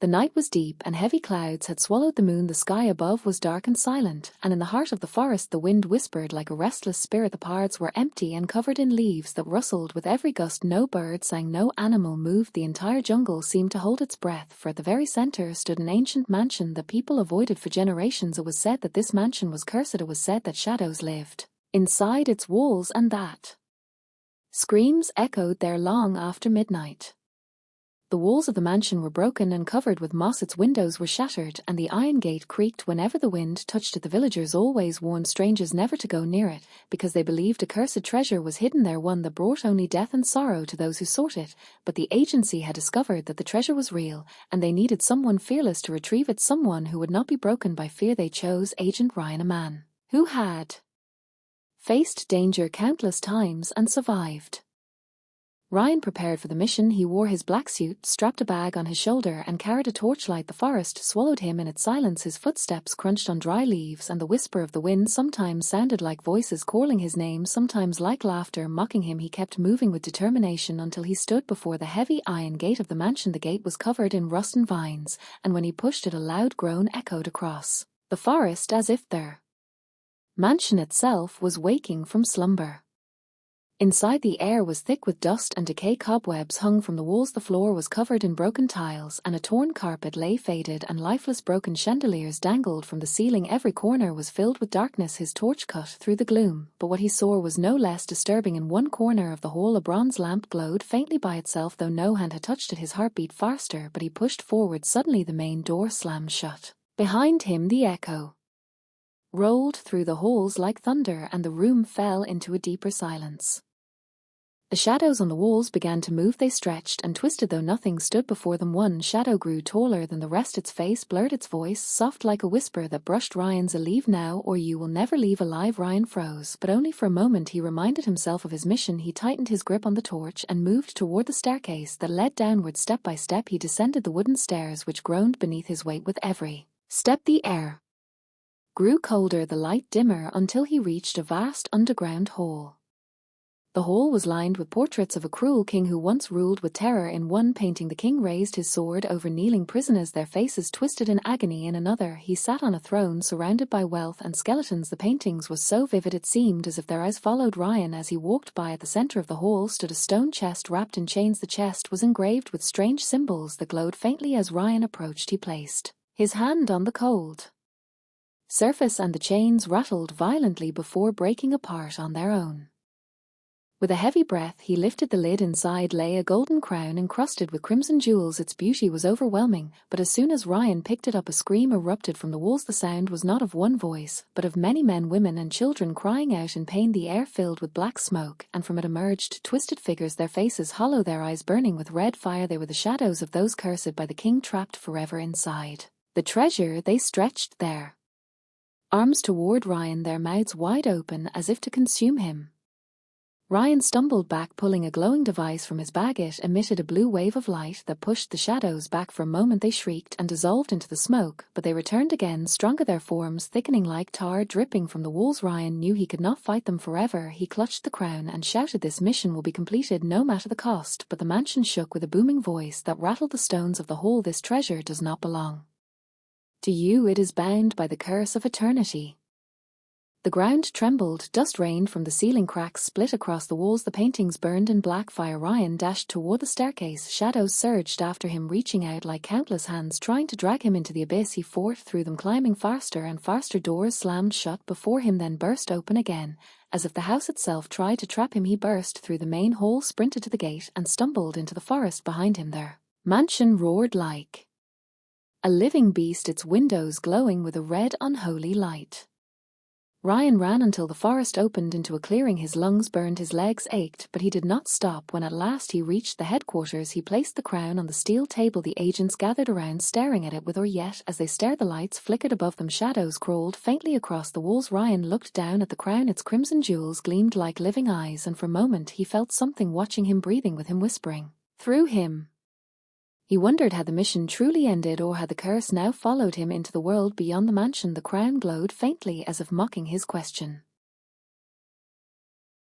The night was deep and heavy clouds had swallowed the moon. The sky above was dark and silent, and in the heart of the forest the wind whispered like a restless spirit. The paths were empty and covered in leaves that rustled with every gust. No bird sang, no animal moved. The entire jungle seemed to hold its breath, for at the very center stood an ancient mansion that people avoided for generations. It was said that this mansion was cursed. It was said that shadows lived inside its walls and that screams echoed there long after midnight. The walls of the mansion were broken and covered with moss. Its windows were shattered, and the iron gate creaked whenever the wind touched it. The villagers always warned strangers never to go near it, because they believed a cursed treasure was hidden there, one that brought only death and sorrow to those who sought it. But the agency had discovered that the treasure was real, and they needed someone fearless to retrieve it, someone who would not be broken by fear. They chose Agent Ryan, a man who had faced danger countless times and survived. Ryan prepared for the mission. He wore his black suit, strapped a bag on his shoulder, and carried a torchlight. The forest swallowed him in its silence. His footsteps crunched on dry leaves, and the whisper of the wind sometimes sounded like voices calling his name, sometimes like laughter mocking him. He kept moving with determination until he stood before the heavy iron gate of the mansion. The gate was covered in rust and vines, and when he pushed it, a loud groan echoed across the forest as if their mansion itself was waking from slumber. Inside, the air was thick with dust and decay. Cobwebs hung from the walls. The floor was covered in broken tiles, and a torn carpet lay faded and lifeless. Broken chandeliers dangled from the ceiling. Every corner was filled with darkness. His torch cut through the gloom, but what he saw was no less disturbing. In one corner of the hall, a bronze lamp glowed faintly by itself, though no hand had touched it. His heart beat faster, but he pushed forward. Suddenly the main door slammed shut behind him. The echo rolled through the halls like thunder, and the room fell into a deeper silence. The shadows on the walls began to move. They stretched and twisted, though nothing stood before them. One shadow grew taller than the rest. Its face blurred, its voice soft like a whisper that brushed Ryan's. Leave now, or you will never leave alive. Ryan froze, but only for a moment. He reminded himself of his mission. He tightened his grip on the torch and moved toward the staircase that led downward. Step by step he descended the wooden stairs, which groaned beneath his weight. With every step the air grew colder, the light dimmer, until he reached a vast underground hall. The hall was lined with portraits of a cruel king who once ruled with terror. In one painting, the king raised his sword over kneeling prisoners, their faces twisted in agony. In another, he sat on a throne surrounded by wealth and skeletons. The paintings were so vivid it seemed as if their eyes followed Ryan as he walked by. At the center of the hall stood a stone chest wrapped in chains. The chest was engraved with strange symbols that glowed faintly. As Ryan approached, he placed his hand on the cold surface, and the chains rattled violently before breaking apart on their own. With a heavy breath, he lifted the lid. Inside lay a golden crown encrusted with crimson jewels. Its beauty was overwhelming, but as soon as Ryan picked it up, a scream erupted from the walls. The sound was not of one voice, but of many men, women, and children crying out in pain. The air filled with black smoke, and from it emerged twisted figures, their faces hollow, their eyes burning with red fire. They were the shadows of those cursed by the king, trapped forever inside the treasure. They stretched their arms toward Ryan, their mouths wide open as if to consume him. Ryan stumbled back, pulling a glowing device from his bag. It emitted a blue wave of light that pushed the shadows back. For a moment they shrieked and dissolved into the smoke, but they returned again, stronger, their forms thickening like tar dripping from the walls. Ryan knew he could not fight them forever. He clutched the crown and shouted, "This mission will be completed no matter the cost." But the mansion shook with a booming voice that rattled the stones of the hall. "This treasure does not belong to you. It is bound by the curse of eternity." The ground trembled, dust rained from the ceiling, cracks split across the walls, the paintings burned in black fire. Ryan dashed toward the staircase, shadows surged after him, reaching out like countless hands trying to drag him into the abyss. He fought through them, climbing faster and faster. Doors slammed shut before him, then burst open again, as if the house itself tried to trap him. He burst through the main hall, sprinted to the gate, and stumbled into the forest behind him. Their mansion roared like a living beast, its windows glowing with a red, unholy light. Ryan ran until the forest opened into a clearing. His lungs burned, his legs ached, but he did not stop. When at last he reached the headquarters, he placed the crown on the steel table. The agents gathered around, staring at it with awe. Yet as they stared, the lights flickered above them, shadows crawled faintly across the walls. Ryan looked down at the crown. Its crimson jewels gleamed like living eyes, and for a moment he felt something watching him, breathing with him, whispering through him. He wondered, had the mission truly ended, or had the curse now followed him into the world beyond the mansion? The crown glowed faintly as if mocking his question.